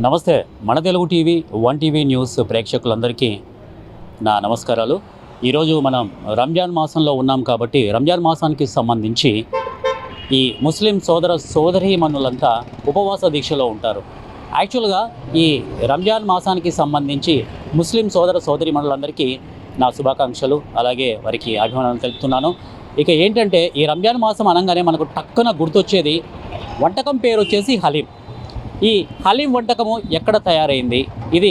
నమస్తే మన Telugu TV one TV news ప్రేక్షకులందరికీ నా నమస్కారాలు. ఈరోజు మనం రంజాన్ మాసంలో ఉన్నాం కాబట్టి రంజాన్ మాసానికి సంబంధించి ఈ ముస్లిం సోదరీమణులంతా ఉపవాస దీక్షలో ఉంటారు. యాక్చువల్గా ఈ రంజాన్ మాసానికి సంబంధించి ముస్లిం సోదరీమణులందరికీ నా శుభాకాంక్షలు, అలాగే వారికి అభిమానాలు తెలుపుతున్నాను. ఇక ఏంటంటే ఈ రంజాన్ మాసం అనగానే మనకు టక్కున గుర్తొచ్చేది వంటకం పేరు వచ్చేసి హలీం. ఈ హలీం వంటకము ఎక్కడ తయారైంది, ఇది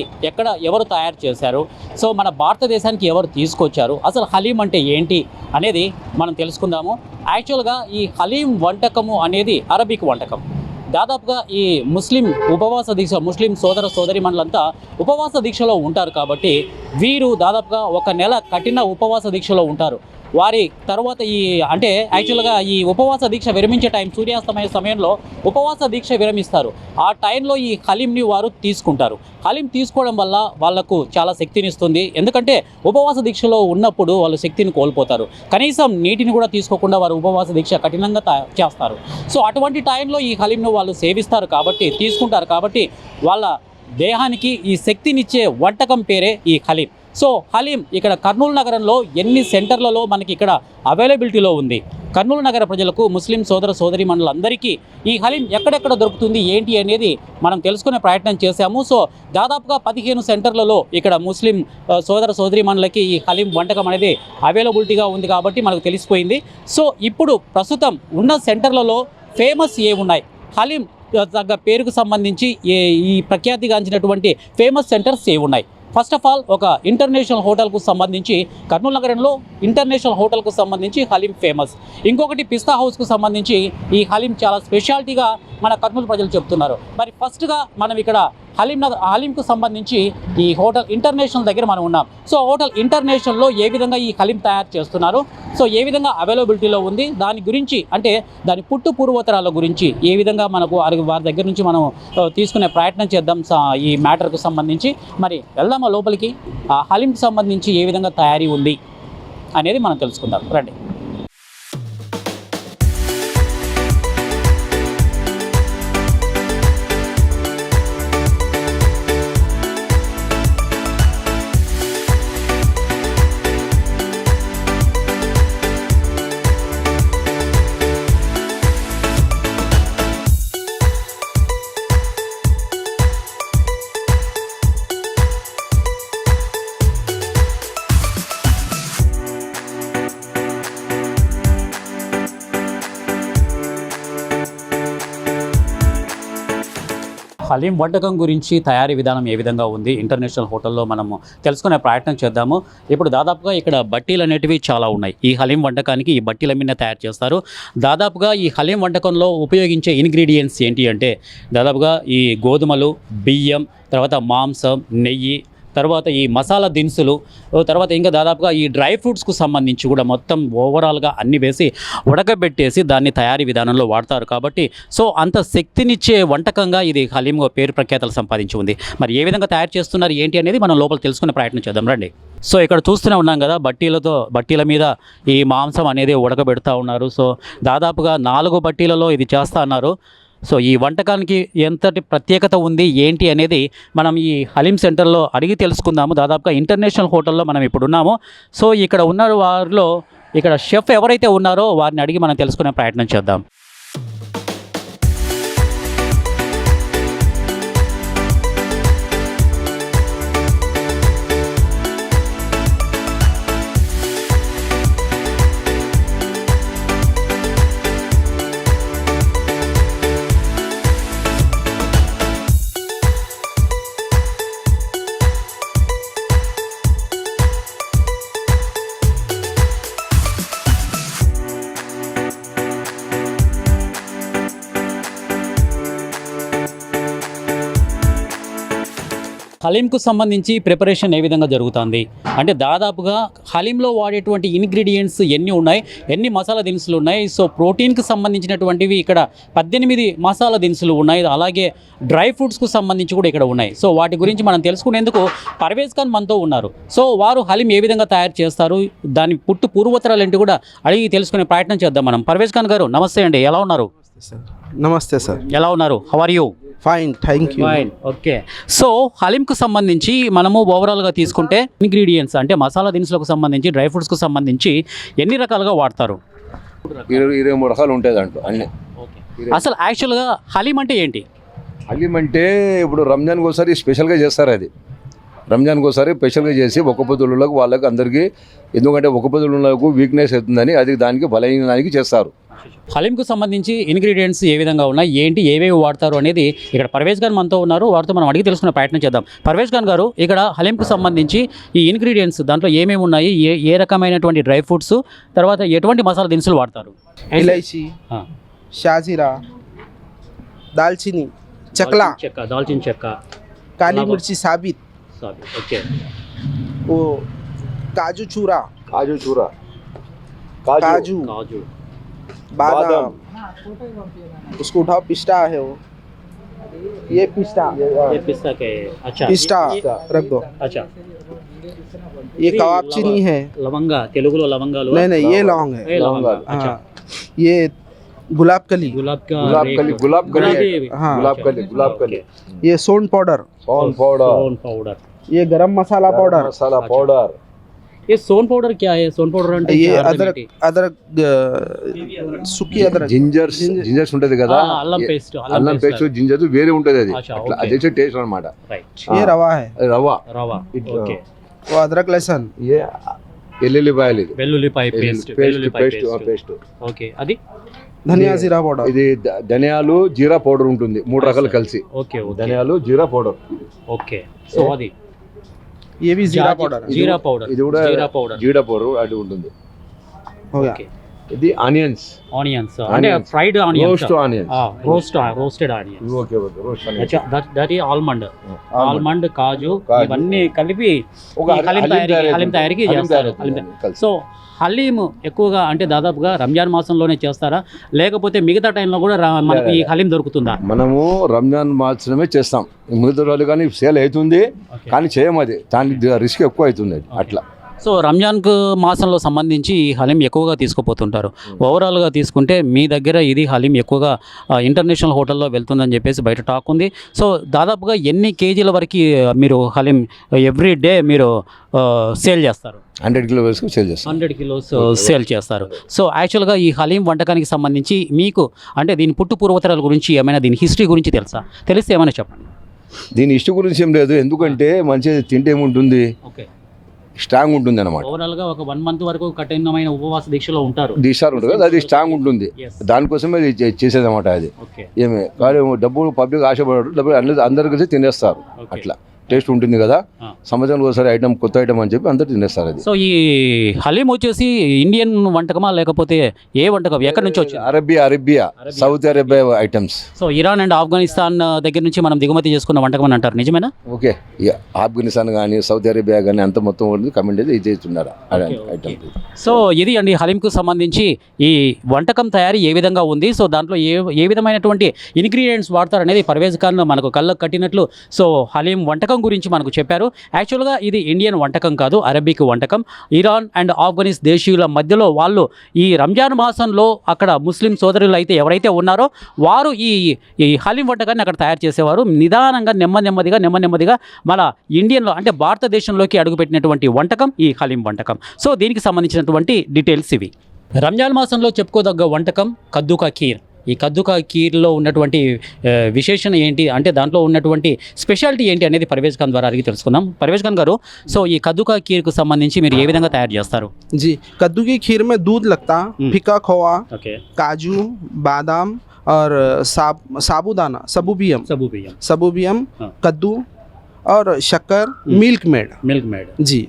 ఎవరు తయారు చేశారు, సో మన భారతదేశానికి ఎవరు తీసుకొచ్చారు, అసలు హలీం అంటే ఏంటి అనేది మనం తెలుసుకుందాము. యాక్చువల్గా ఈ హలీం వంటకము అనేది అరబిక్ వంటకం. దాదాపుగా ఈ ముస్లిం సోదరీమణులంతా ఉపవాస దీక్షలో ఉంటారు కాబట్టి వీరు దాదాపుగా 1 నెల కఠిన ఉపవాస దీక్షలో ఉంటారు. వారి తర్వాత యాక్చువల్గా ఈ ఉపవాస దీక్ష విరమించే టైం సూర్యాస్తమయ సమయంలో ఉపవాస దీక్ష విరమిస్తారు. ఆ టైంలో ఈ హలీంని వారు తీసుకుంటారు. హలీం తీసుకోవడం వల్ల వాళ్ళకు చాలా శక్తినిస్తుంది. ఎందుకంటే ఉపవాస దీక్షలో ఉన్నప్పుడు వాళ్ళు శక్తిని కోల్పోతారు. కనీసం నీటిని కూడా తీసుకోకుండా వారు ఉపవాస దీక్ష కఠినంగా చేస్తారు. సో అటువంటి టైంలో ఈ హలీంను వాళ్ళు సేవిస్తారు కాబట్టి, తీసుకుంటారు కాబట్టి వాళ్ళ దేహానికి ఈ శక్తినిచ్చే వంటకం పేరే ఈ హలీం. సో హలీం ఇక్కడ కర్నూలు నగరంలో ఎన్ని సెంటర్లలో మనకి ఇక్కడ అవైలబిలిటీలో ఉంది. కర్నూలు నగర ప్రజలకు, ముస్లిం సోదరీమణులందరికీ ఈ హలీం ఎక్కడెక్కడ దొరుకుతుంది ఏంటి అనేది మనం తెలుసుకునే ప్రయత్నం చేశాము. సో దాదాపుగా 15 సెంటర్లలో ఇక్కడ ముస్లిం సోదరీమణులకి ఈ హలీం వంటకం అనేది అవైలబిలిటీగా ఉంది కాబట్టి మనకు తెలిసిపోయింది. సో ఇప్పుడు ప్రస్తుతం ఉన్న సెంటర్లలో ఫేమస్ ఏమున్నాయి, హలీం తగ్గ పేరుకు సంబంధించి ఈ ప్రఖ్యాతిగాంచినటువంటి ఫేమస్ సెంటర్స్ ఏమున్నాయి. ఫస్ట్ ఆఫ్ ఆల్ ఒక ఇంటర్నేషనల్ హోటల్కు సంబంధించి కర్నూలు నగరంలో ఇంటర్నేషనల్ హోటల్కు సంబంధించి హలీం ఫేమస్. ఇంకొకటి పిస్తా హౌస్కు సంబంధించి ఈ హలీం చాలా స్పెషాలిటీగా మన కర్నూలు ప్రజలు చెప్తున్నారు. మరి ఫస్ట్గా మనం ఇక్కడ హలీంకు సంబంధించి ఈ హోటల్ ఇంటర్నేషనల్ దగ్గర మనం ఉన్నాం. సో హోటల్ ఇంటర్నేషనల్లో ఏ విధంగా ఈ హలీం తయారు చేస్తున్నారు, సో ఏ విధంగా అవైలబిలిటీలో ఉంది, దాని గురించి అంటే దాని పూర్వోత్తరాల గురించి ఏ విధంగా మనకు వారి దగ్గర నుంచి మనం తీసుకునే ప్రయత్నం చేద్దాం ఈ మ్యాటర్కు సంబంధించి. మరి వెళ్దామా లోపలికి, ఆ హలీంకి సంబంధించి ఏ విధంగా తయారీ ఉంది అనేది మనం తెలుసుకుందాం. రండి. హలీం వంటకం గురించి తయారీ విధానం ఏ విధంగా ఉంది ఇంటర్నేషనల్ హోటల్లో మనము తెలుసుకునే ప్రయత్నం చేద్దాము. ఇప్పుడు దాదాపుగా ఇక్కడ బట్టీలు అనేటివి చాలా ఉన్నాయి. ఈ హలీం వంటకానికి ఈ బట్టీల మీద తయారు చేస్తారు. దాదాపుగా ఈ హలీం వంటకంలో ఉపయోగించే ఇంగ్రీడియంట్స్ ఏంటి అంటే దాదాపుగా ఈ గోధుమలు, బియ్యం, తర్వాత మాంసం, నెయ్యి, తర్వాత ఈ మసాలా దినుసులు, తర్వాత ఇంకా దాదాపుగా ఈ డ్రై ఫ్రూట్స్కు సంబంధించి కూడా మొత్తం ఓవరాల్గా అన్ని వేసి ఉడకబెట్టేసి దాన్ని తయారీ విధానంలో వాడతారు. కాబట్టి సో అంత శక్తినిచ్చే వంటకంగా ఇది హలీం పేరు ప్రఖ్యాతలు సంపాదించి ఉంది. మరి ఏ విధంగా తయారు చేస్తున్నారు ఏంటి అనేది మనం లోపల తెలుసుకునే ప్రయత్నం చేద్దాం. రండి. సో ఇక్కడ చూస్తూనే ఉన్నాం కదా, బట్టీల మీద ఈ మాంసం అనేది ఉడకబెడతా ఉన్నారు. సో దాదాపుగా 4 బట్టీలలో ఇది చేస్తా అన్నారు. సో ఈ వంటకానికి ఎంతటి ప్రత్యేకత ఉంది ఏంటి అనేది మనం ఈ హలీం సెంటర్లో అడిగి తెలుసుకుందాము. దాదాపుగా ఇంటర్నేషనల్ హోటల్లో మనం ఇప్పుడు ఉన్నాము. సో ఇక్కడ ఉన్న వారిలో ఇక్కడ షెఫ్ ఎవరైతే ఉన్నారో వారిని అడిగి మనం తెలుసుకునే ప్రయత్నం చేద్దాం. హలీంకు సంబంధించి ప్రిపరేషన్ ఏ విధంగా జరుగుతుంది అంటే దాదాపుగా హలీంలో వాడేటువంటి ఇంగ్రీడియంట్స్ ఎన్ని ఉన్నాయి, ఎన్ని మసాలా దినుసులు ఉన్నాయి. సో ప్రోటీన్కి సంబంధించినటువంటివి ఇక్కడ 18 మసాలా దినుసులు ఉన్నాయి. అలాగే డ్రై ఫ్రూట్స్కు సంబంధించి కూడా ఇక్కడ ఉన్నాయి. సో వాటి గురించి మనం తెలుసుకునేందుకు పర్వేజ్ ఖాన్ మనతో ఉన్నారు. సో వారు హలీం ఏ విధంగా తయారు చేస్తారు, దాని పూర్వోత్తరాలు ఏంటి కూడా అడిగి తెలుసుకునే ప్రయత్నం చేద్దాం మనం. పర్వేజ్ ఖాన్ గారు నమస్తే అండి, ఎలా ఉన్నారు? నమస్తే సార్. ఎలా ఉన్నారు? How are you? Fine thank you. Fine, okay. So హలీంకు సంబంధించి మనము ఓవరాల్గా తీసుకుంటే ఇంగ్రీడియంట్స్ అంటే మసాలా దినుసులకు సంబంధించి డ్రై ఫ్రూట్స్కు సంబంధించి ఎన్ని రకాలుగా వాడతారు? 23 రకాలు ఉంటాయి దాంట్లో అన్నీ. అసలు యాక్చువల్గా హలీం అంటే ఏంటి? హలీం అంటే ఇప్పుడు రంజాన్కి ఒకసారి స్పెషల్గా చేస్తారు. అది రంజాన్కి ఒకసారి స్పెషల్గా చేసి ఒక్క పొద్దులకు వాళ్ళకి అందరికీ, ఎందుకంటే ఒక్క పొద్దులకు వీక్నెస్ అవుతుందని అది దానికి బలహీనానికి చేస్తారు. హలీంకు సంబంధించి ఇంగ్రీడియంట్స్ ఏ విధంగా ఉన్నాయి, ఏంటి, ఏవేవి వాడతారు అనేది ఇక్కడ పర్వేజ్ ఖాన్ మనతో ఉన్నారు. వారితో మనం అడిగి తెలుసుకునే ప్రయత్నం చేద్దాం. పర్వేజ్ ఖాన్ గారు, ఇక్కడ హలీంకు సంబంధించి ఈ ఇంగ్రీడియంట్స్ దాంట్లో ఏమేమి ఉన్నాయి, ఏ రకమైనటువంటి డ్రై ఫ్రూట్స్, తర్వాత ఎటువంటి మసాలా దినుసులు వాడతారు? ఇలైచి, షాజీరా, దాల్చిని, చక్లా, దాల్చిన చెక్క, काली मिर्ची साबित, ఓకే, वो काजू चूरा, కాజు చూర, काजू, కాజు, बादाम, उसको उठाओ, पिस्ता है वो, ये पिस्ता, ये पिस्ता के, अच्छा पिस्ता रख दो, अच्छा, ये कबाब चीनी है, लवंगा, तेलुगुलो लवंगाలు, नहीं नहीं ये लौंग है, लवंगा, अच्छा, हाँ, ये गुलाब कली, गुलाब का గులాబ్ కలి, గులాబ్ కలి, हाँ, గులాబ్ కలి, గులాబ్ కలి, ये सोन पाउडर, సోన్ పౌడర్, सोन पाउडर, ये गरम मसाला पाउडर, మసాలా పౌడర్. ये सोन पाउडर क्या है? सोन पाउडर అంటే ये అర్థం अदरक ఏంటి? अदरक सूखी अदरक, జింజర్స్ ఉంటది కదా, అల్లం పేస్ట్, అల్లం పేస్ట్ జింజర్ వేరే ఉంటది. అది అచ్చా, అట్లా ఓకే. అదే టేస్ట్ అన్నమాట. రైట్, ये रवा है, రవ్వ, రవా, ఓకే, वो अदरक लहसुन, ఏ ఎల్లుల్లిపాయలు, ఇది వెల్లుల్లిపాయ పేస్ట్, వెల్లుల్లిపాయ పేస్ట్, ఓకే, అది धनिया जीरा पाउडर, ఇది ధనియాలు జీరా పౌడర్ ఉంటుంది, 3 రకాలు కలిసి. ఓకే, ఓకే, ధనియాలు జీరా పౌడర్, ఓకే. సో అది ये भी जीरा पाउडर है, జీరా పౌడర్, ఇది కూడా జీరా పౌడర్, జీరా పౌడర్ అది ఉంటుంది. हो गया. ఓకే. ఇది ఆనియన్స్, ఆనియన్స్ అంటే fried onions, roast onions, roasted onions, okay okay, roast అచ్చా, దట్ ఈ ఆల్మండ్, ఆల్మండ్, కాజు, కాజు. ఇవన్నీ కలిపి ఒక ఈ హలీం తయారీకి చేస్తారు. సో హలీం ఎక్కువగా అంటే దాదాపుగా రంజాన్ మాసంలోనే చేస్తారా, లేకపోతే మిగతా టైంలో కూడా మనకి ఈ హలీం దొరుకుతుందా? మనము రంజాన్ మాత్రమే చేస్తాం, మిగతా రోజులు కానీ సేల్ అవుతుంది, కానీ చేయము. అది దానికి రిస్క్ ఎక్కువ అవుతుంది అది అట్లా. సో రంజాన్కు మాసంలో సంబంధించి ఈ హలీం ఎక్కువగా తీసుకుపోతుంటారు. ఓవరాల్గా తీసుకుంటే మీ దగ్గర ఇది హలీం ఎక్కువగా ఇంటర్నేషనల్ హోటల్లో వెళ్తుందని చెప్పేసి బయట టాక్ ఉంది. సో దాదాపుగా ఎన్ని కేజీల వరకు మీరు హలీం ఎవ్రీ డే మీరు సేల్ చేస్తారు? 100 కిలోస్ సేల్ చేస్తాం. 100 కిలోస్ సేల్ చేస్తారు. సో యాక్చువల్గా ఈ హలీం వంటకానికి సంబంధించి మీకు అంటే దీని పుట్టు పూర్వతరాల గురించి ఏమైనా, దీని హిస్టరీ గురించి తెలుసా? తెలిస్తే ఏమైనా చెప్పండి. దీని ఇష్టం గురించి ఏం లేదు, ఎందుకంటే మంచిగా తింటే ఏముంటుంది, ఓకే, స్ట్రాంగ్ ఉంటుంది అనమాట. ఓవరాల్గా ఒక 1 మంత్ వరకు కఠినమైన ఉపవాస దీక్షలో ఉంటారు, డిశ్చార్జ్ ఉంటుంది కదా, అది స్ట్రాంగ్ ఉంటుంది. Yes. దానికోసమే అది చేసేది అనమాట. అది ఓకే, ఏమే కానీ డబ్బులు పబ్లిక్ ఆశపడరు, డబ్బులు అందరు కలిసి తినేస్తారు. ఓకే. అట్లా టేస్ట్ ఉంటుంది కదా, ఆ. సంవత్సరానికి ఒకసారి ఐటమ్, కొత్త ఐటమ్ అని చెప్పి అందరు తినేస్తారు. అది సో ఈ హలీం వచ్చేసి ఇండియన్ వంటకమా లేకపోతే ఏ వంటకం, ఎక్కడి నుంచి వచ్చింది? Arabia, south Arabia items. So Iran and Afghanistan దగ్గర నుంచి మనం దిగుమతి చేసుకున్న వంటకం అని అంటారు, నిజమేనా? ఓకే, ఆఫ్ఘనిస్తాన్ కానీ సౌత్ అరేబియా కానీ అంత మొత్తం కమెంట్ ఇది చేస్తున్నారు ఐటమ్. సో ఇది అండి హలీంకు సంబంధించి ఈ వంటకం తయారీ ఏ విధంగా ఉంది. సో దాంట్లో ఏ విధమైనటువంటి ఇంగ్రీడియంట్స్ వాడతారు అనేది పర్వేజ్ ఖాన్ మనకు కళ్ళకు కట్టినట్లు సో హలీం వంటకం గురించి మనకు చెప్పారు. యాక్చువల్గా ఇది ఇండియన్ వంటకం కాదు, అరబిక్ వంటకం. ఇరాన్ అండ్ ఆఫ్ఘనిస్ దేశీయుల మధ్యలో వాళ్ళు ఈ రంజాన్ మాసంలో అక్కడ ముస్లిం సోదరులు అయితే ఎవరైతే ఉన్నారో వారు ఈ హలీం వంటకాన్ని అక్కడ తయారు చేసేవారు. నిదానంగా నెమ్మదిగా మన ఇండియన్లో అంటే భారతదేశంలోకి అడుగుపెట్టినటువంటి వంటకం ఈ హలీం వంటకం. సో దీనికి సంబంధించినటువంటి డీటెయిల్స్ ఇవి. రంజాన్ మాసంలో చెప్పుకోదగ్గ వంటకం కద్దుకా ఖీర్. ఈ కద్దుకా ఖీర్లో ఉన్నటువంటి విశేషణ ఏంటి అంటే దాంట్లో ఉన్నటువంటి స్పెషాలిటీ ఏంటి అనేది పర్వేజ్ ఖాన్ ద్వారా అడిగి తెలుసుకుందాం. పర్వేజ్ ఖాన్ గారు, సో ఈ కద్దుకా ఖీర్కు సంబంధించి మీరు ఏ విధంగా తయారు చేస్తారు? जी कद्दू की खीर में दूध लगता, फीका खोआ, ఓకే, काजू, बादाम और साबूदाना, సబూ బియ్యం, हाँ। कद्दू और शक्कर, मिल्क मेड जी,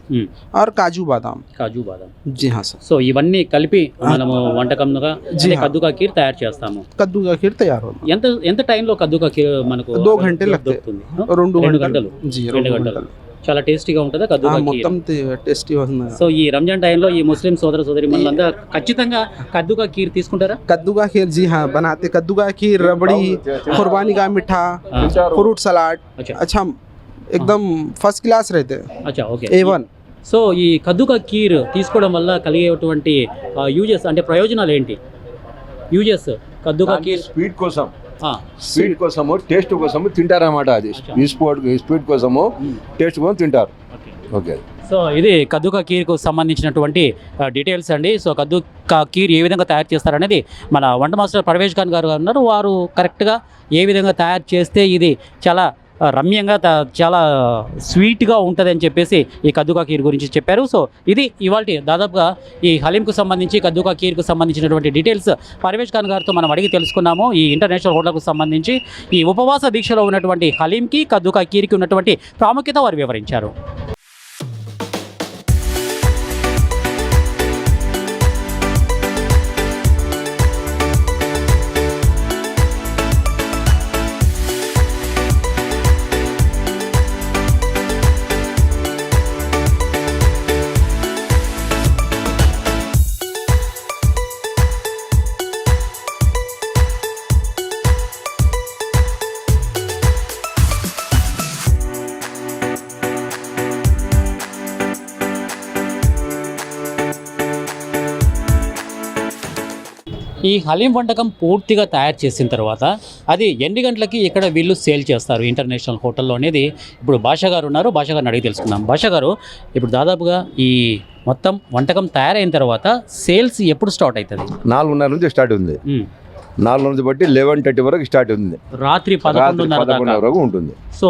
और काजू बादाम, जी हाँ सर. సో ఇవన్నీ కలిపి మనము వంటకంగా जी हाँ. కద్దుకా ఖీర్ తయారు చేస్తాము. कद्दू का खीर तैयार होता, ఎంత టైంలో కద్దుకా ఖీర్ మనకు 2 घंटे लगते, దొరుకుతుంది? 2 గంటలు जी, 2 గంటలు. చాలా టేస్టీగా ఉంటుందా కద్దుకా ఖీర్? మొత్తం టేస్టీ వస్తుంది. సో ఈ రంజాన్ టైంలో ఈ ముస్లిం సోదరి మనందరూ ఖచ్చితంగా కద్దుకా ఖీర్ తీసుకుంటారా? कद्दू का खीर जी हाँ बनाते, कद्दू का खीर, रबड़ी, कुर्बानी का मिठा, फ्रूट सलाद, अच्छा एकदम फर्स्ट क्लास रहते हैं, అచ్చా, ఓకే. A1. సో ఈ కద్దుకా ఖీర్ తీసుకోవడం వల్ల కలిగేటువంటి యూజెస్ అంటే ప్రయోజనాలు ఏంటి? యూజెస్ కద్దుకా ఖీర్ స్వీట్ కోసం, స్వీట్ కోసము టేస్ట్ కోసము తింటారన్నమాట. అది స్వీట్ కోసము టేస్ట్ కోసం తింటారు. ఓకే. సో ఇది కద్దు కా ఖీర్కు సంబంధించినటువంటి డీటెయిల్స్ అండి. సో కద్దు కా ఖీర్ ఏ విధంగా తయారు చేస్తారనేది మన వంట మాస్టర్ పర్వేజ్ ఖాన్ గారు ఉన్నారు. వారు కరెక్ట్గా ఏ విధంగా తయారు చేస్తే ఇది చాలా రమ్యంగా చాలా స్వీట్గా ఉంటుంది అని చెప్పేసి ఈ కద్దు కా ఖీర్ గురించి చెప్పారు. సో ఇది ఇవాళ దాదాపుగా ఈ హలీంకు సంబంధించి కద్దు కా ఖీర్కు సంబంధించినటువంటి డీటెయిల్స్ పర్వేజ్ ఖాన్ గారితో మనం అడిగి తెలుసుకున్నాము. ఈ ఇంటర్నేషనల్ హోటల్కు సంబంధించి ఈ ఉపవాస దీక్షలో ఉన్నటువంటి హలీంకి కద్దు కా ఖీర్కి ఉన్నటువంటి ప్రాముఖ్యత వారు వివరించారు. ఈ హలీం వంటకం పూర్తిగా తయారు చేసిన తర్వాత అది ఎన్ని గంటలకి ఇక్కడ వీళ్ళు సేల్ చేస్తారు ఇంటర్నేషనల్ హోటల్లో అనేది ఇప్పుడు భాషా గారు ఉన్నారు. భాషా గారిని అడిగి తెలుసుకుందాం. భాషా గారు, ఇప్పుడు దాదాపుగా ఈ మొత్తం వంటకం తయారైన తర్వాత సేల్స్ ఎప్పుడు స్టార్ట్ అవుతుంది? 4:30 నుంచి స్టార్ట్ ఉంది. 4 నుంచి బట్టి 11:30 వరకు స్టార్ట్ ఉంది. రాత్రి 11:30 వరకు ఉంటుంది. సో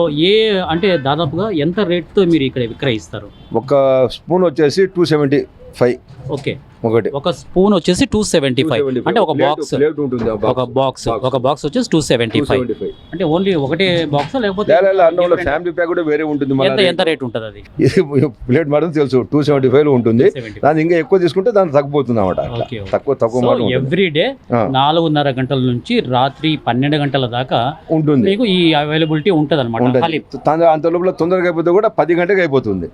అంటే దాదాపుగా ఎంత రేట్తో మీరు ఇక్కడ విక్రయిస్తారు? ఒక స్పూన్ వచ్చేసి 275. ఓకే. ఒక స్పూన్ వచ్చేసి 275. అంటే ఒక బాక్స్ వచ్చేసి 275. అంటే ఓన్లీ ఒకటే బాక్స్ లేకపోతే ఫ్యామిలీ ప్యాక్ కూడా వేరే ఉంటుంది. ఎంత రేట్ ఉంటుంది అది? ప్లేట్ మాత్రం తెలుసు 275 ఉంటుంది. దాని ఇంకా ఎక్కువ తీసుకుంటే దాన్ని తగ్గిపోతుంది అన్నమాట. తక్కువ ఎవ్రీ డే 4:30 గంటల నుంచి రాత్రి 12 గంటల దాకా ఉంటుంది. మీకు ఈ అవైలబిలిటీ ఉంటుంది అనమాట. అంత లోపల తొందరగా అయిపోతే కూడా 10 గంటలకు అయిపోతుంది.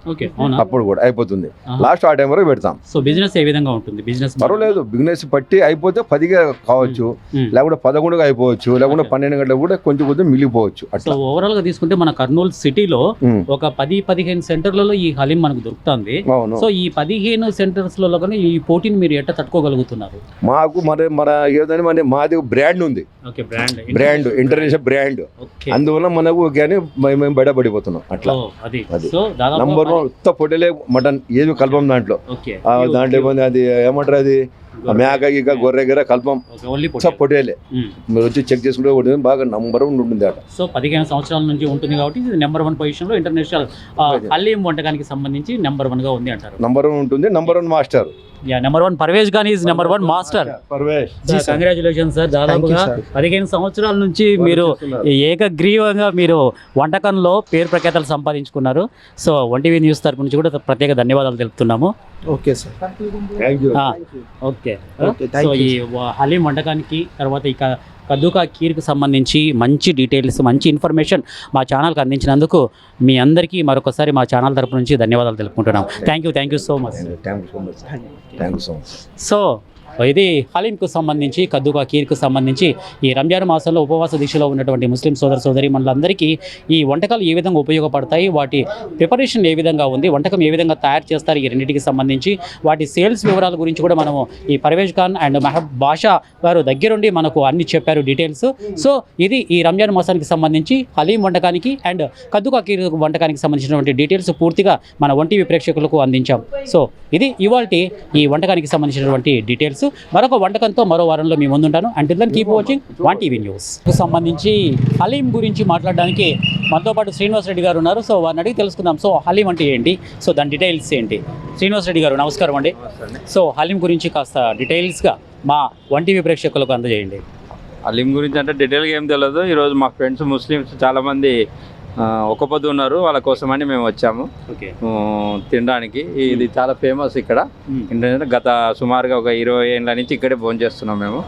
అప్పుడు కూడా అయిపోతుంది. లాస్ట్ ఆ టైం వరకు పెడతాం. సో బిజినెస్ ఏ విధంగా ఉంటుంది? బిజినెస్ పర్వాలేదు. బిజినెస్ పట్టి అయిపోతే 10గా కావచ్చు, లేకుంటే 11గా అయిపోవచ్చు, లేకుంటే 12 గంటలకు కూడా కొంచెం మిగిలిపోవచ్చు. అట్లా ఓవరాల్ గా తీసుకుంటే మన కర్నూలు సిటీలో ఒక 10-15 సెంటర్లలో ఈ హలీం మనకు దొరుకుతుంది. సో ఈ 15 సెంటర్స్ లో కానీ ఈ పోటీని మీరు ఎట్లా తట్టుకోగలుగుతున్నారు? మాకు మన ఏదైనా మాది బ్రాండ్ ఉంది. Brand international brand. అందువల్ల మనకు మేము బయటపడిపోతున్నాం. అట్లా నంబర్ 1 పొట్టలే మటన్ ఏది కల్పం దాంట్లో అది ఏమంటారు, అది మేక గీక గొర్రె గిర కల్పం పొట్టేలే. మీరు వచ్చి చెక్ చేసుకుంటే బాగా నంబర్ 1 ఉంటుంది అట. సో 15 సంవత్సరాల నుంచి ఉంటుంది కాబట్టి ఇది నెంబర్ 1 పొజిషన్ లో ఇంటర్నేషనల్ హలీం వంటకానికి సంబంధించి నెంబర్ 1 గా ఉంది అంటారు. నంబర్ 1 ఉంటుంది. Number 1 master. Number 1 Parvez Khan is number 1 master. Congratulations sir. దాదాపుగా 15 సంవత్సరాల నుంచి మీరు ఏకగ్రీవంగా మీరు వంటకంలో పేరు ప్రఖ్యాతలు సంపాదించుకున్నారు. సో ONTV న్యూస్ తరపు నుంచి కూడా ప్రత్యేక ధన్యవాదాలు తెలుపుతున్నాము. Okay sir. ఓకే. సో ఈ హలీం వంటకానికి తర్వాత ఇక కద్దు కా ఖీర్కి సంబంధించి మంచి డీటెయిల్స్, మంచి ఇన్ఫర్మేషన్ మా ఛానల్కి అందించినందుకు మీ అందరికీ మరొకసారి మా ఛానల్ తరపు నుంచి ధన్యవాదాలు తెలుపుకుంటున్నాం. Thank you so much. So ఇది హలీంకు సంబంధించి కద్దు కా ఖీర్కు సంబంధించి ఈ రంజాన్ మాసంలో ఉపవాస దీక్షలో ఉన్నటువంటి ముస్లిం సోదరి మనులందరికీ ఈ వంటకాలు ఏ విధంగా ఉపయోగపడతాయి, వాటి ప్రిపరేషన్ ఏ విధంగా ఉంది, వంటకం ఏ విధంగా తయారు చేస్తారు, ఈ రెండింటికి సంబంధించి వాటి సేల్స్ వివరాల గురించి కూడా మనము ఈ పర్వేజ్ ఖాన్ అండ్ మెహబ్ బాషా గారు దగ్గరుండి మనకు అన్ని చెప్పారు డీటెయిల్స్. సో ఇది ఈ రంజాన్ మాసానికి సంబంధించి హలీం వంటకానికి అండ్ కద్దు కా ఖీర్ వంటకానికి సంబంధించినటువంటి డీటెయిల్స్ పూర్తిగా మన ONTV ప్రేక్షకులకు అందించాం. సో ఇది ఇవాల్టి ఈ వంటకానికి సంబంధించినటువంటి డీటెయిల్స్. మరొక వంటకంతో మరో వారంలో మీ ముందుంటాను. Until then keep watching ONTV news. సంబంధించి హలీం గురించి మాట్లాడడానికి మనతో పాటు శ్రీనివాస్ రెడ్డి గారు ఉన్నారు. సో వారిని అడిగి తెలుసుకుందాం. సో హలీం అంటే ఏంటి, సో దాని డీటెయిల్స్ ఏంటి? శ్రీనివాస్ రెడ్డి గారు నమస్కారం అండి. సో హలీం గురించి కాస్త డీటెయిల్స్గా మా ONTV ప్రేక్షకులకు అందజేయండి. హలీం గురించి అంటే డీటెయిల్గా ఏం తెలియదు. ఈరోజు మా ఫ్రెండ్స్ ముస్లిమ్స్ చాలామంది ఒక పొద్దు ఉన్నారు, వాళ్ళ కోసమని మేము వచ్చాము తినడానికి. ఇది చాలా ఫేమస్ ఇక్కడ. ఏంటంటే గత సుమారుగా ఒక 20 ఏళ్ళ నుంచి ఇక్కడే భోజనం చేస్తున్నాం మేము.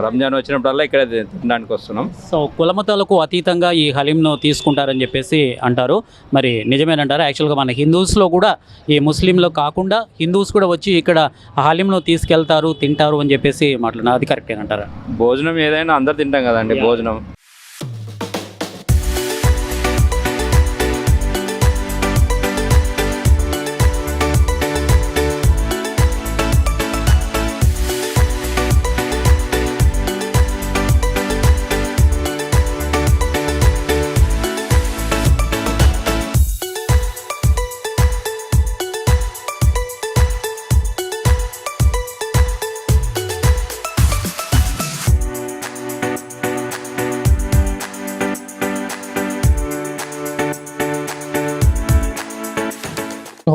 రంజాన్ వచ్చినప్పుడల్లా ఇక్కడే తినడానికి వస్తున్నాం. సో కులమతాలకు అతీతంగా ఈ హలీంను తీసుకుంటారని చెప్పేసి అంటారు, మరి నిజమేనంటారా? యాక్చువల్గా మన హిందూస్లో కూడా ఈ ముస్లింలో కాకుండా హిందూస్ కూడా వచ్చి ఇక్కడ హలీంను తీసుకెళ్తారు, తింటారు అని చెప్పేసి మాట్లాడినారు. అది కరెక్టేనంటారా? భోజనం ఏదైనా అందరు తింటాం కదండి. భోజనం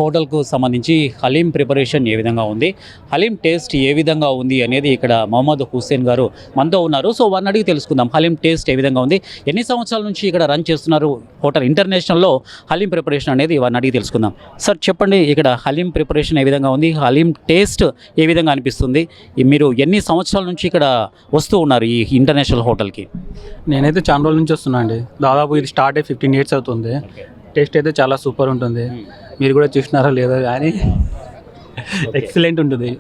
హోటల్కు సంబంధించి హలీం ప్రిపరేషన్ ఏ విధంగా ఉంది, హలీం టేస్ట్ ఏ విధంగా ఉంది అనేది ఇక్కడ మొహమ్మద్ హుస్సేన్ గారు మనతో ఉన్నారు. సో వారిని అడిగి తెలుసుకుందాం హలీం టేస్ట్ ఏ విధంగా ఉంది, ఎన్ని సంవత్సరాల నుంచి ఇక్కడ రన్ చేస్తున్నారు హోటల్ ఇంటర్నేషనల్లో హలీం ప్రిపరేషన్ అనేది వారిని అడిగి తెలుసుకుందాం. సార్ చెప్పండి, ఇక్కడ హలీం ప్రిపరేషన్ ఏ విధంగా ఉంది, హలీం టేస్ట్ ఏ విధంగా అనిపిస్తుంది, మీరు ఎన్ని సంవత్సరాల నుంచి ఇక్కడ వస్తూ ఉన్నారు ఈ ఇంటర్నేషనల్ హోటల్కి? నేనైతే చాలా రోజుల నుంచి వస్తున్నా అండి. దాదాపు ఇది స్టార్ట్ అయ్యి 15 years అవుతుంది. టేస్ట్ అయితే చాలా సూపర్ ఉంటుంది. మీరు కూడా చూసినారో లేదో కానీ ఎక్సలెంట్ ఉంటుంది.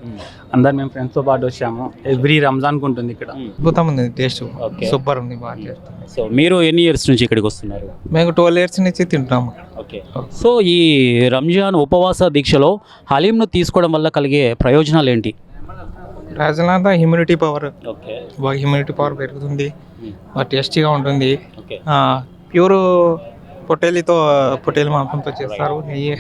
అందరు మేము ఫ్రెండ్స్తో పాటు వచ్చాము. ఎవ్రీ రంజాన్కి ఉంటుంది ఇక్కడ. అద్భుతం ఉంది, టేస్ట్ సూపర్ ఉంది, బాగా చేస్తాం. సో మీరు ఎన్ని ఇయర్స్ నుంచి ఇక్కడికి వస్తున్నారు? మేము 12 years నుంచి తింటున్నాము. ఓకే. సో ఈ రంజాన్ ఉపవాస దీక్షలో హలీంను తీసుకోవడం వల్ల కలిగే ప్రయోజనాలు ఏంటి? రాజలంతా హ్యూమిడిటీ పవర్, ఓకే బాగా హ్యూమిడిటీ పవర్ పెరుగుతుంది, బాగా టేస్టీగా ఉంటుంది. ఓకే. ప్యూర్ పొట్టేలు మాంసంతో చేస్తారు, నెయ్యి.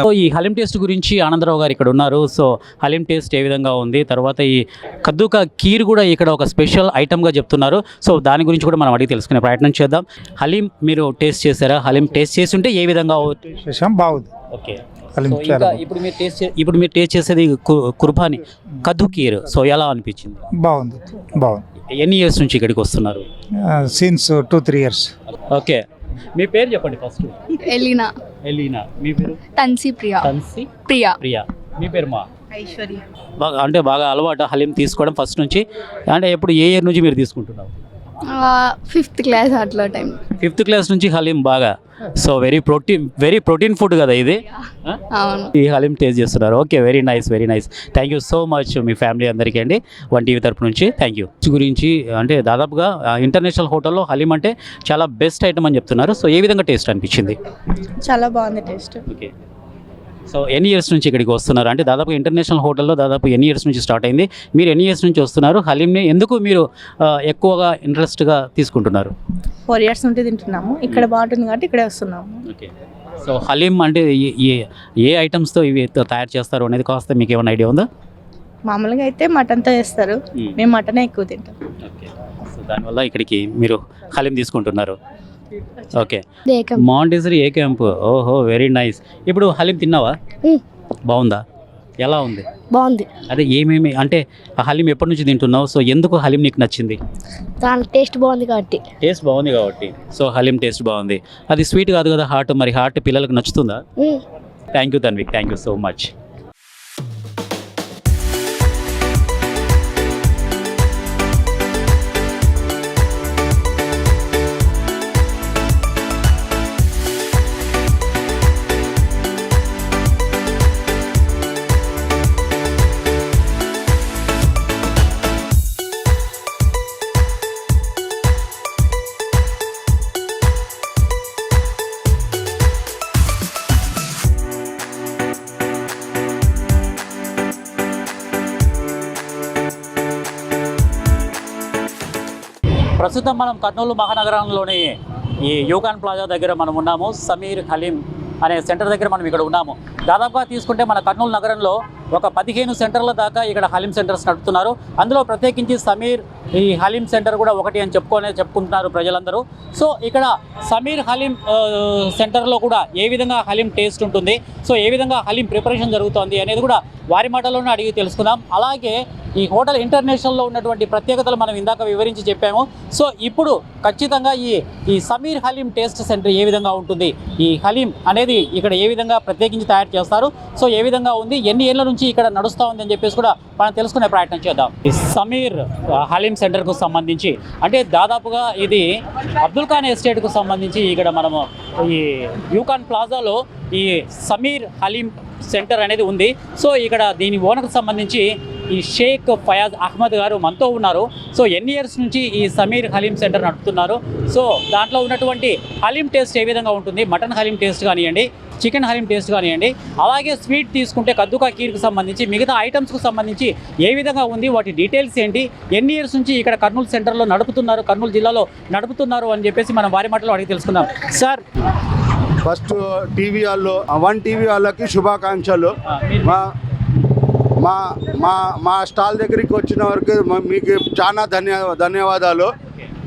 సో ఈ హలీం టేస్ట్ గురించి ఆనందరావు గారు ఇక్కడ ఉన్నారు. సో హలీం టేస్ట్ ఏ విధంగా ఉంది, తర్వాత ఈ కద్దుకా కీర్ కూడా ఇక్కడ ఒక స్పెషల్ ఐటమ్గా చెప్తున్నారు. సో దాని గురించి కూడా మనం అడిగి తెలుసుకునే ప్రయత్నం చేద్దాం. హలీం మీరు టేస్ట్ చేశారా? హలీం టేస్ట్ చేసి ఉంటే ఏ విధంగా? బాగుంది. ఓకే. సో ఇంకా ఇప్పుడు మీరు టేస్ట్ చేసేది కుర్బానీ కద్దు కీర్. సో ఎలా అనిపించింది? బాగుంది. ఎన్ని ఇయర్స్ నుంచి ఇక్కడికి వస్తున్నారు? Since 2-3 years. ఓకే. మీ పేరు చెప్పండి ఫస్ట్. ఎలీనా. మీ పేరు? తన్సి ప్రియా. మీ పేరు? మా ఐశ్వర్య. బాగా అలవాటు హలీం తీసుకోవడం ఫస్ట్ నుంచి, అంటే ఎప్పుడు ఏ ఇయర్ నుంచి మీరు తీసుకుంటున్నారు? 5th class అట్లా టైం. 5th class నుంచి హలీం బాగా. సో వెరీ ప్రోటీన్ ఫుడ్ కదా ఇది. అవును. ఈ హలీం టేస్ట్ చేస్తున్నారు. Okay, very nice. Thank you so much me family అందరికీ అండి, 1TV తరపు నుంచి థ్యాంక్ యూ. గురించి అంటే దాదాపుగా ఇంటర్నేషనల్ హోటల్లో హలీం అంటే చాలా బెస్ట్ ఐటమ్ అని చెప్తున్నారు. సో ఏ విధంగా టేస్ట్ అనిపించింది? చాలా బాగుంది టేస్ట్. ఓకే. సో ఎన్ని ఇయర్స్ నుంచి ఇక్కడికి వస్తున్నారు? అంటే దాదాపు ఇంటర్నేషనల్ హోటల్లో దాదాపు ఎన్ని ఇయర్స్ నుంచి స్టార్ట్ అయింది, మీరు ఎన్ని ఇయర్స్ నుంచి వస్తున్నారు? హలీంని ఎందుకు మీరు ఎక్కువగా ఇంట్రెస్ట్గా తీసుకుంటున్నారు? 4 years నుండి తింటున్నాము. ఇక్కడ బాగుంటుంది కాబట్టి ఇక్కడే వస్తున్నాము. ఓకే. సో హలీం అంటే ఏ ఐటమ్స్తో ఇవి తయారు చేస్తారు అనేది కాస్త మీకు ఏమైనా ఐడియా ఉందా? మామూలుగా అయితే మటన్తో చేస్తారు, మేము మటనే ఎక్కువ తింటాం. ఓకే. సో దానివల్ల ఇక్కడికి మీరు హలీం తీసుకుంటున్నారు. ఓకే. ఏకం. మాంటెసరీ ఏ క్యాంప్. ఓహో, వెరీ నైస్. ఇప్పుడు హలీం తిన్నావా? బాగుందా? ఎలా ఉంది? బాగుంది. అదే ఏమేమి అంటే ఆ హలీం ఎప్పటి నుంచి తింటున్నావు? సో ఎందుకు హలీం నీకు నచ్చింది? దాని టేస్ట్ బాగుంది కాబట్టి. టేస్ట్ బాగుంది కాబట్టి. సో హలీం టేస్ట్ బాగుంది. అది స్వీట్ కాదు కదా, హాట్. మరి హాట్ పిల్లలకు నచ్చుతుందా? Thank you Tanvik, thank you so much. ప్రస్తుతం మనం కర్నూలు మహానగరంలోని ఈ యూకాన్ ప్లాజా దగ్గర మనం ఉన్నాము. సమీర్ హలీం అనే సెంటర్ దగ్గర మనం ఇక్కడ ఉన్నాము. దాదాపుగా తీసుకుంటే మన కర్నూలు నగరంలో ఒక 15 సెంటర్ల దాకా ఇక్కడ హలీం సెంటర్స్ నడుపుతున్నారు. అందులో ప్రత్యేకించి సమీర్ ఈ హలీం సెంటర్ కూడా ఒకటి అని చెప్పుకుంటున్నారు ప్రజలందరూ. సో ఇక్కడ సమీర్ హలీం సెంటర్లో కూడా ఏ విధంగా హలీం టేస్ట్ ఉంటుంది, సో ఏ విధంగా హలీం ప్రిపరేషన్ జరుగుతోంది అనేది కూడా వారి మాటల్లోనే అడిగి తెలుసుకుందాం. అలాగే ఈ హోటల్ ఇంటర్నేషనల్లో ఉన్నటువంటి ప్రత్యేకతలు మనం ఇందాక వివరించి చెప్పాము. సో ఇప్పుడు ఖచ్చితంగా ఈ సమీర్ హలీం టేస్ట్ సెంటర్ ఏ విధంగా ఉంటుంది, ఈ హలీం అనేది ఇక్కడ ఏ విధంగా ప్రత్యేకించి తయారు చేస్తారు, సో ఏ విధంగా ఉంది, ఎన్ని ఏళ్ళ నుంచి ఇక్కడ నడుస్తూ ఉంది అని చెప్పేసి కూడా మనం తెలుసుకునే ప్రయత్నం చేద్దాం. ఈ సమీర్ హలీం సెంటర్కు సంబంధించి అంటే దాదాపుగా ఇది అబ్దుల్ ఖాన్ ఎస్టేట్కు సంబంధించి ఇక్కడ మనము ఈ యూకాన్ ప్లాజాలో ఈ సమీర్ హలీం సెంటర్ అనేది ఉంది. సో ఇక్కడ దీని ఓనర్కు సంబంధించి ఈ షేక్ ఫయాజ్ అహ్మద్ గారు మనతో ఉన్నారు. సో ఎన్ని ఇయర్స్ నుంచి ఈ సమీర్ హలీం సెంటర్ నడుపుతున్నారు, సో దాంట్లో ఉన్నటువంటి హలీం టేస్ట్ ఏ విధంగా ఉంటుంది, మటన్ హలీం టేస్ట్ కానివ్వండి, చికెన్ హలీం టేస్ట్ కానివ్వండి, అలాగే స్వీట్ తీసుకుంటే కద్దుకా కీర్కి సంబంధించి మిగతా ఐటమ్స్కు సంబంధించి ఏ విధంగా ఉంది, వాటి డీటెయిల్స్ ఏంటి, ఎన్ని ఇయర్స్ నుంచి ఇక్కడ కర్నూలు సెంటర్లో నడుపుతున్నారు, కర్నూలు జిల్లాలో నడుపుతున్నారు అని చెప్పేసి మనం వారి మాటలో అడిగి తెలుసుకుందాం. సార్ ఫస్ట్ టీవీ వాళ్ళు 1TV వాళ్ళకి శుభాకాంక్షలు. మా స్టాల్ దగ్గరికి వచ్చిన వరకు మీకు చాలా ధన్యవాదాలు.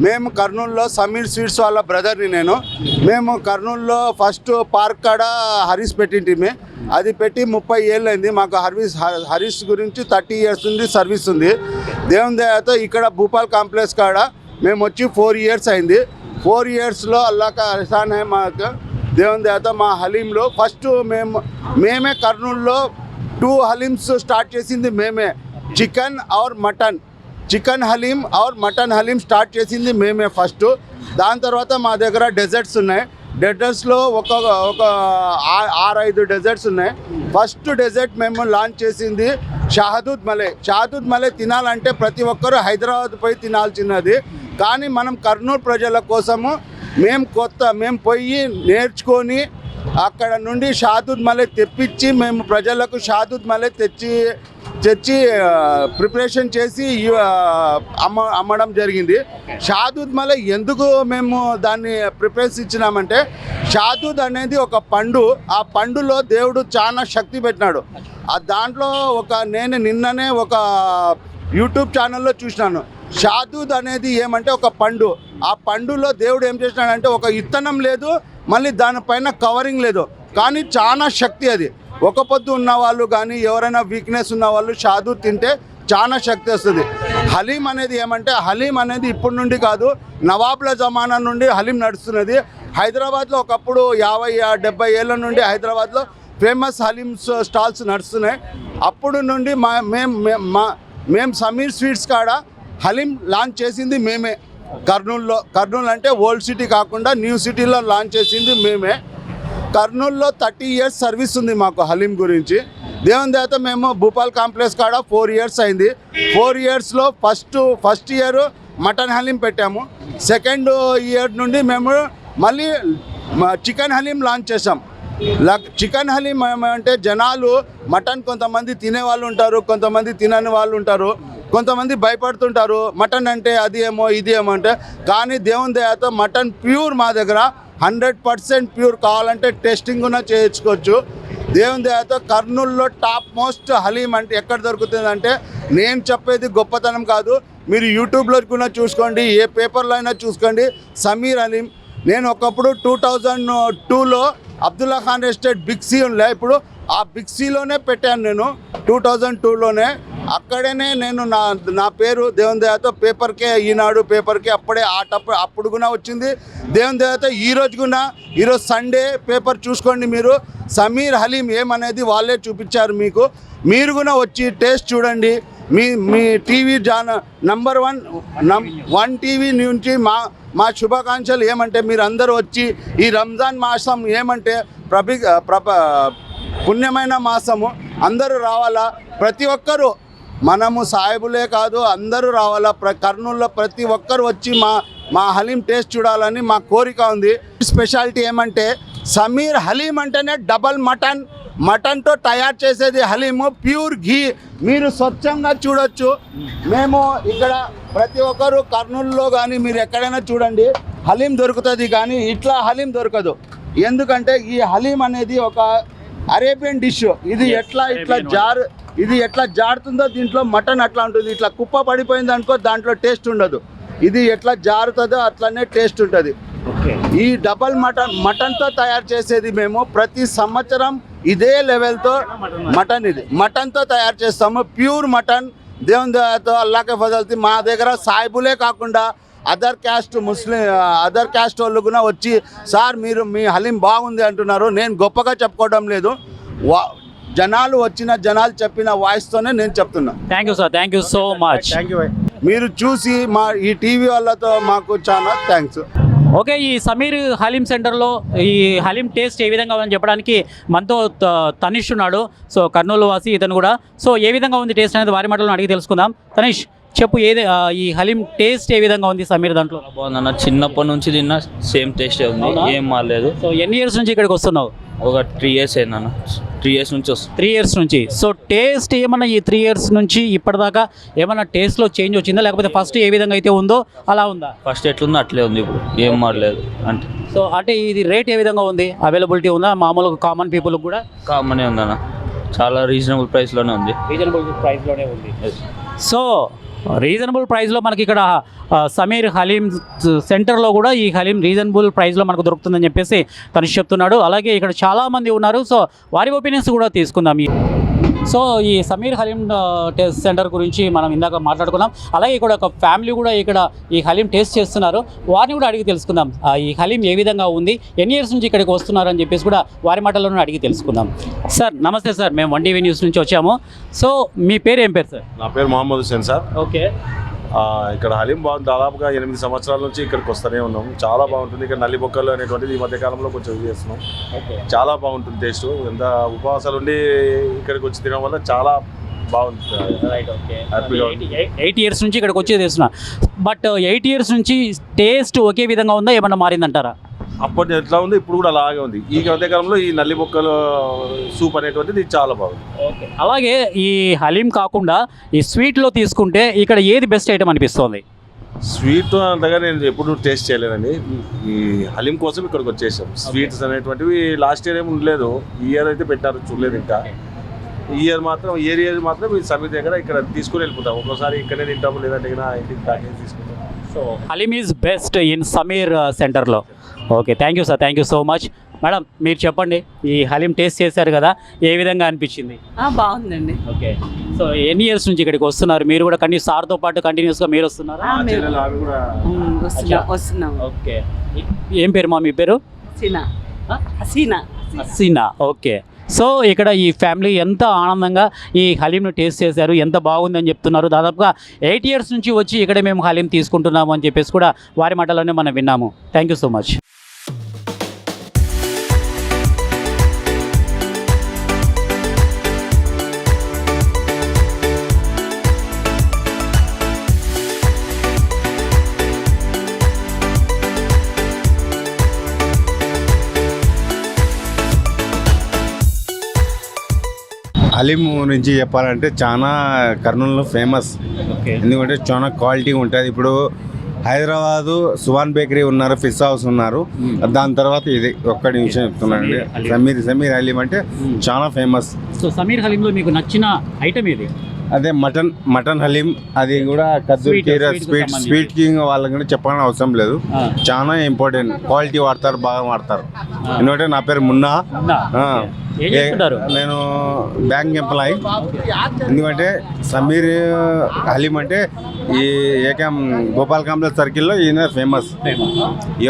మేము కర్నూలులో సమీర్ స్వీట్స్ వాళ్ళ బ్రదర్ని నేను. మేము కర్నూలులో ఫస్ట్ పార్క్ కాడ హరీష్ పెట్టింటిమి. అది పెట్టి 30 ఏళ్ళు అయింది. మాకు హరీష్ గురించి 30 ఇయర్స్ ఉంది సర్వీస్ ఉంది. దేవుని దయతో ఇక్కడ భూపాల్ కాంప్లెక్స్ కాడ మేము వచ్చి 4 ఇయర్స్ అయింది. 4 ఇయర్స్లో అల్లాహ్ ఎహసాన్ హై. మాకు దేవుని దయతో మా హలీంలో ఫస్ట్ మేమే కర్నూలులో 2 హలీమ్స్ స్టార్ట్ చేసింది మేమే. Chicken or mutton, chicken haleem or mutton haleem start చేసింది మేమే ఫస్ట్. దాని తర్వాత మా దగ్గర డెజర్ట్స్ ఉన్నాయి. డెజర్ట్స్లో ఒక 6-5 డెజర్ట్స్ ఉన్నాయి. ఫస్ట్ డెజర్ట్ మేము లాంచ్ చేసింది షాహదూద్ మలై. షాహదూద్ మలై తినాలంటే ప్రతి ఒక్కరూ హైదరాబాద్ పోయి తినాల్సినది. కానీ మనం కర్నూలు ప్రజల కోసము మేము పోయి నేర్చుకొని అక్కడ నుండి షాహదూద్ మలై తెప్పించి మేము ప్రజలకు షాహదూద్ మలై తెచ్చి ప్రిపరేషన్ చేసి అమ్మడం జరిగింది. షాహదూద్ మలై ఎందుకు మేము దాన్ని ప్రిపరేషన్ ఇచ్చినామంటే, షాహదూద్ అనేది ఒక పండు. ఆ పండులో దేవుడు చాలా శక్తి పెట్టినాడు. ఆ దాంట్లో నేను నిన్ననే ఒక యూట్యూబ్ ఛానల్లో చూసినాను. షాహదూద్ అనేది ఏమంటే ఒక పండు. ఆ పండులో దేవుడు ఏం చేసినాడంటే ఒక ఇత్తనం లేదు, మళ్ళీ దానిపైన కవరింగ్ లేదు, కానీ చాలా శక్తి అది. ఒక పొద్దు ఉన్న వాళ్ళు కానీ ఎవరైనా వీక్నెస్ ఉన్న వాళ్ళు షాహదూద్ తింటే చాలా శక్తి వస్తుంది. హలీం అనేది ఏమంటే, హలీం అనేది ఇప్పటి నుండి కాదు, నవాబ్ల జమానా నుండి హలీం నడుస్తున్నది. హైదరాబాద్లో ఒకప్పుడు 50-70 ఏళ్ళ నుండి హైదరాబాద్లో ఫేమస్ హలీమ్స్ స్టాల్స్ నడుస్తున్నాయి. అప్పుడు నుండి మేము సమీర్ స్వీట్స్ కాడ హలీం లాంచ్ చేసింది మేమే. కర్నూలు అంటే ఓల్డ్ సిటీ కాకుండా న్యూ సిటీలో లాంచ్ చేసింది మేమే. కర్నూలులో 30 ఇయర్స్ సర్వీస్ ఉంది మాకు హలీం గురించి. దేవుని దయతో మేము భూపాల్ కాంప్లెక్స్ కాడ 4 ఇయర్స్ అయింది. 4 ఇయర్స్లో ఫస్ట్ ఇయర్ మటన్ హలీం పెట్టాము. సెకండ్ ఇయర్ నుండి మేము మళ్ళీ చికెన్ హలీం లాంచ్ చేసాం. చికెన్ హలీం ఏమంటే జనాలు మటన్ కొంతమంది తినే వాళ్ళు ఉంటారు, కొంతమంది తినని వాళ్ళు ఉంటారు, కొంతమంది భయపడుతుంటారు మటన్ అంటే అది ఏమో ఇది ఏమో అంటే. కానీ దేవుని దయతో మటన్ ప్యూర్ మా దగ్గర 100% ప్యూర్. కావాలంటే టెస్టింగ్ కూడా చేయించుకోవచ్చు. దేవుని దయతో కర్నూలులో టాప్ మోస్ట్ హలీం అంటే ఎక్కడ దొరుకుతుందంటే, నేను చెప్పేది గొప్పతనం కాదు, మీరు యూట్యూబ్లో కూడా చూసుకోండి, ఏ పేపర్లో అయినా చూసుకోండి. సమీర్ హలీం. నేను ఒకప్పుడు 2002లో Abdullah Khan estate big C ఉండే, ఇప్పుడు ఆ బిగ్ సిలోనే పెట్టాను నేను 2002లోనే. అక్కడనే నేను నా పేరు దేవుని దయతో పేపర్కే, ఈనాడు పేపర్కి అప్పుడే అప్పుడు కూడా వచ్చింది. దేవుని దయతో ఈరోజు సండే పేపర్ చూసుకోండి మీరు, సమీర్ హలీం ఏమనేది వాళ్ళే చూపించారు మీకు. మీరు కూడా వచ్చి టేస్ట్ చూడండి. మీ టీవీ నంబర్ 1 టీవీ నుంచి మా శుభాకాంక్షలు ఏమంటే, మీరు అందరూ వచ్చి ఈ రంజాన్ మాసం ఏమంటే పుణ్యమైన మాసము, అందరూ రావాలా. ప్రతి ఒక్కరూ, మనము సాయిబులే కాదు అందరూ రావాలా. కర్నూలులో ప్రతి ఒక్కరు వచ్చి మా హలీం టేస్ట్ చూడాలని మా కోరిక ఉంది. స్పెషాలిటీ ఏమంటే, సమీర్ హలీం అంటేనే డబల్ మటన్తో తయారు చేసేది హలీము, ప్యూర్ ఘీ. మీరు స్వచ్ఛంగా చూడొచ్చు. మేము ఇక్కడ ప్రతి ఒక్కరు కర్నూలులో కానీ మీరు ఎక్కడైనా చూడండి హలీం దొరుకుతుంది, కానీ ఇట్లా హలీం దొరకదు. ఎందుకంటే ఈ హలీం అనేది ఒక అరేబియన్ డిష్. ఇది ఎట్లా జారుతుందో దీంట్లో మటన్ అట్లా ఉంటుంది. ఇట్లా కుప్ప పడిపోయింది అనుకో, దాంట్లో టేస్ట్ ఉండదు. ఇది ఎట్లా జారుతుందో అట్లనే టేస్ట్ ఉంటుంది. ఈ డబల్ మటన్తో తయారు చేసేది మేము ప్రతి సంవత్సరం ఇదే లెవెల్తో మటన్తో తయారు చేస్తాము. Pure mutton. దేవుని దయతో అల్లాకే ఫజల్తి. మా దగ్గర సాయిబులే కాకుండా అదర్ క్యాస్ట్ వాళ్ళు కూడా వచ్చి, సార్ మీరు మీ హలీం బాగుంది అంటున్నారు. నేను గొప్పగా చెప్పుకోవడం లేదు, జనాలు చెప్పిన వాయిస్తోనే నేను చెప్తున్నా. Thank you sir, thank you so much. మీరు చూసి మా ఈ టీవీ వాళ్ళతో మాకు చాలా థ్యాంక్స్. ఓకే, ఈ సమీర్ హలీం సెంటర్లో ఈ హలీం టేస్ట్ ఏ విధంగా ఉందని చెప్పడానికి మనతో తనీష్ ఉన్నాడు. సో కర్నూలు వాసి ఇతను కూడా. సో ఏ విధంగా ఉంది టేస్ట్ అనేది వారి మాటలను అడిగి తెలుసుకుందాం. తనీష్ చెప్పు, ఈ హలీం టేస్ట్ ఏ విధంగా ఉంది సమీర్ దాంట్లో? బాగుందన్న, చిన్నప్పటి నుంచి తిన్నా సేమ్ టేస్ట్ ఉంది, ఏం మారలేదు. సో ఎన్ని ఇయర్స్ నుంచి ఇక్కడికి వస్తున్నావు? ఒక 3 ఇయర్స్ అయిందన్న. 3 ఇయర్స్ నుంచి వస్తుంది. 3 ఇయర్స్ నుంచి. సో టేస్ట్ ఏమన్నా ఈ 3 ఇయర్స్ నుంచి ఇప్పటిదాకా ఏమన్నా టేస్ట్లో చేంజ్ వచ్చిందా, లేకపోతే ఫస్ట్ ఏ విధంగా అయితే ఉందో అలా ఉందా? ఫస్ట్ ఎట్లుందో అట్లే ఉంది, ఇప్పుడు ఏం మారలేదు. అంటే ఇది రేట్ ఏ విధంగా ఉంది? అవైలబిలిటీ ఉందా మామూలుగా కామన్ పీపుల్కి కూడా? కామనే ఉందన్న. చాలా రీజనబుల్ ప్రైస్లోనే ఉంది. రీజనబుల్ ప్రైస్లోనే ఉంది. సో రీజనబుల్ ప్రైస్లో మనకి ఇక్కడ సమీర్ హలీం సెంటర్లో కూడా ఈ హలీం రీజనబుల్ ప్రైస్లో మనకు దొరుకుతుందని చెప్పేసి తను చెప్తున్నాడు. అలాగే ఇక్కడ చాలామంది ఉన్నారు. సో వారి ఒపీనియన్స్ కూడా తీసుకుందాం. సో ఈ సమీర్ హలీం టేస్ట్ సెంటర్ గురించి మనం ఇందాక మాట్లాడుకున్నాం. అలాగే ఇక్కడ ఒక ఫ్యామిలీ కూడా ఇక్కడ ఈ హలీం టేస్ట్ చేస్తున్నారు. వారిని కూడా అడిగి తెలుసుకుందాం ఈ హలీం ఏ విధంగా ఉంది, ఎన్ని ఇయర్స్ నుంచి ఇక్కడికి వస్తున్నారు అని చెప్పేసి కూడా వారి మాటల్లోనే అడిగి తెలుసుకుందాం. సార్ నమస్తే సార్, మేము 1TV న్యూస్ నుంచి వచ్చాము. సో మీ పేరు ఏం పేరు సార్? నా పేరు మొహమ్మద్ హుసేన్ సార్. ఓకే. ఇక్కడ హలీం బాగుంది. దాదాపుగా 8 సంవత్సరాల నుంచి ఇక్కడికి వస్తూనే ఉన్నాం. చాలా బాగుంటుంది. ఇక్కడ నల్లి బొక్కలు అనేటువంటిది ఈ మధ్య కాలంలో కొంచెం ఇది చేస్తున్నాం. చాలా బాగుంటుంది టేస్ట్. ఎంత ఉపవాసాలు ఉండి ఇక్కడికి వచ్చి తినడం వల్ల చాలా బాగుంటుంది. హ్యాపీగా 8 ఇయర్స్ నుంచి ఇక్కడికి వచ్చి చేస్తున్నా. బట్ 8 ఇయర్స్ నుంచి టేస్ట్ ఒకే విధంగా ఉందా, ఏమన్నా మారిందంటారా? అప్పటి ఎట్లా ఉంది ఇప్పుడు కూడా అలాగే ఉంది. ఈ మధ్యకాలంలో ఈ నల్లి బొక్కలు సూప్ అనేటువంటిది చాలా బాగుంది. అలాగే ఈ హలీం కాకుండా ఈ స్వీట్లో తీసుకుంటే ఇక్కడ ఏది బెస్ట్ ఐటమ్ అనిపిస్తుంది? స్వీట్ అంతగా నేను ఎప్పుడు టేస్ట్ చేయలేదండి. ఈ హలీం కోసం ఇక్కడికి వచ్చేసాం. స్వీట్స్ అనేటువంటివి లాస్ట్ ఇయర్ ఏమి ఉండలేదు. ఈ ఇయర్ అయితే పెట్టారు, చూడలేదు ఇంకా. ఈ ఇయర్ మాత్రం ఈ సమీర్ దగ్గర ఇక్కడ తీసుకుని వెళ్ళిపోతాం. ఒక్కోసారి ఇక్కడే తింటాము, లేదంటే ఇంటికి ప్యాకేజ్ తీసుకుంటాం. So haleem is best in Sameer సెంటర్లో. Okay, thank you sir, thank you so much. Madam మీరు చెప్పండి, ఈ హలీం టేస్ట్ చేశారు కదా, ఏ విధంగా అనిపించింది? బాగుందండి. ఓకే. సో ఎన్ని ఇయర్స్ నుంచి ఇక్కడికి వస్తున్నారు మీరు కూడా? సార్తో పాటు కంటిన్యూస్గా మీరు వస్తున్నారు? వస్తున్నాం. ఓకే. ఏం పేరు మా మీ పేరు? హసీనా. ఓకే. సో ఇక్కడ ఈ ఫ్యామిలీ ఎంత ఆనందంగా ఈ హలీంను టేస్ట్ చేశారు, ఎంత బాగుందని చెప్తున్నారు. దాదాపుగా 8 ఇయర్స్ నుంచి వచ్చి ఇక్కడ మేము హలీం తీసుకుంటున్నాము అని చెప్పేసి కూడా వారి మాటలోనే మనం విన్నాము. Thank you so much. Haleem గురించి చెప్పాలంటే చాలా కర్నూలులో ఫేమస్. ఎందుకంటే చాలా క్వాలిటీ ఉంటుంది. ఇప్పుడు హైదరాబాదు సువాన్ బేకరీ ఉన్నారు, ఫిష్ హౌస్ ఉన్నారు. దాని తర్వాత ఇది ఒక్కటి నిమిషం చెప్తున్నానండి. సమీర్ హలీం అంటే చాలా ఫేమస్. సో సమీర్ హలీంలో మీకు నచ్చిన ఐటమ్ ఏది? అదే మటన్ హలీం. అది కూడా కద్దు కీర స్వీట్ కింగ్ వాళ్ళకి కూడా చెప్పాలని అవసరం లేదు. చాలా ఇంపార్టెంట్. క్వాలిటీ వాడతారు, బాగా వాడతారు. ఎందుకంటే నా పేరు మున్నా. నేను బ్యాంక్ ఎంప్లాయీ. ఎందుకంటే సమీర్ హలీం అంటే ఈ గోపాల్ కాంప్లెక్స్ సర్కిల్లో ఈయన ఫేమస్.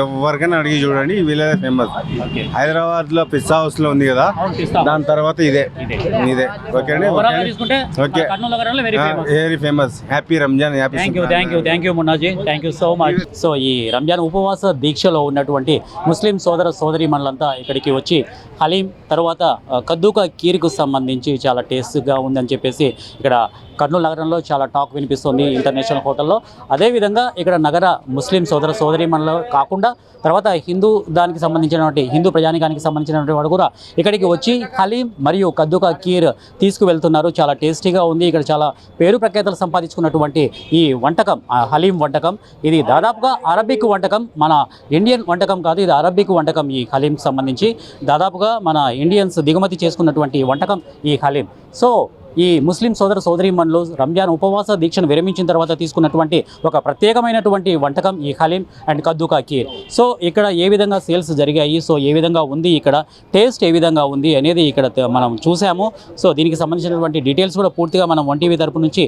ఎవరికైనా అడిగి చూడండి, వీళ్ళే ఫేమస్. హైదరాబాద్లో ఫిష్ హౌస్లో ఉంది కదా, దాని తర్వాత ఇదే. ఓకే అండి. Okay, very famous. Happy Ramzan. Thank you Munnaji, thank you so much. So ఈ రంజాన్ ఉపవాస దీక్షలో ఉన్నటువంటి ముస్లిం సోదరీమణులంతా ఇక్కడికి వచ్చి హలీం తర్వాత కద్దూకా కీర్కు సంబంధించి చాలా టేస్ట్గా ఉందని చెప్పేసి ఇక్కడ కర్నూలు నగరంలో చాలా టాక్ వినిపిస్తుంది ఇంటర్నేషనల్ హోటల్లో. అదేవిధంగా ఇక్కడ నగర ముస్లిం సోదరీమణులు కాకుండా తర్వాత దానికి సంబంధించినటువంటి హిందూ ప్రజానికానికి సంబంధించినటువంటి వాడు కూడా ఇక్కడికి వచ్చి హలీం మరియు కద్దూకా కీర్ తీసుకువెళ్తున్నారు. చాలా టేస్టీగా ఉంది. ఇక్కడ చాలా పేరు ప్రఖ్యాతలు సంపాదించుకున్నటువంటి ఈ వంటకం, హలీం వంటకం, ఇది దాదాపుగా అరబిక్ వంటకం, మన ఇండియన్ వంటకం కాదు, ఇది అరబిక్ వంటకం. ఈ హలీంకి సంబంధించి దాదాపుగా మన ఇండియన్స్ దిగుమతి చేసుకున్నటువంటి వంటకం ఈ హలీం. సో ఈ ముస్లిం సోదరీమణులు రంజాన్ ఉపవాస దీక్షను విరమించిన తర్వాత తీసుకున్నటువంటి ఒక ప్రత్యేకమైనటువంటి వంటకం ఈ హలీం అండ్ కద్దూకా కీర్. సో ఇక్కడ ఏ విధంగా సేల్స్ జరిగాయి, సో ఏ విధంగా ఉంది, ఇక్కడ టేస్ట్ ఏ విధంగా ఉంది అనేది ఇక్కడ మనం చూసాము. సో దీనికి సంబంధించినటువంటి డీటెయిల్స్ కూడా పూర్తిగా మనం 1TV తరపు నుంచి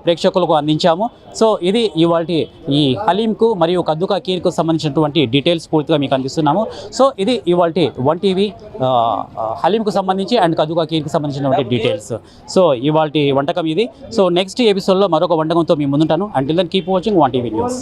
ప్రేక్షకులకు అందించాము. సో ఇది ఇవాళ ఈ హలీంకు మరియు కద్దూకా కీర్కు సంబంధించినటువంటి డీటెయిల్స్ పూర్తిగా మీకు అందిస్తున్నాము. సో ఇది ఇవాళ 1TV హలీంకు సంబంధించి అండ్ కద్దూకా కీర్కి సంబంధించినటువంటి డీటెయిల్స్. సో ఇవాల్టి వంటకం ఇది. సో నెక్స్ట్ ఎపిసోడ్లో మరొక వంటకంతో మీ ముందుంటాను. Until then keep watching 1TV news.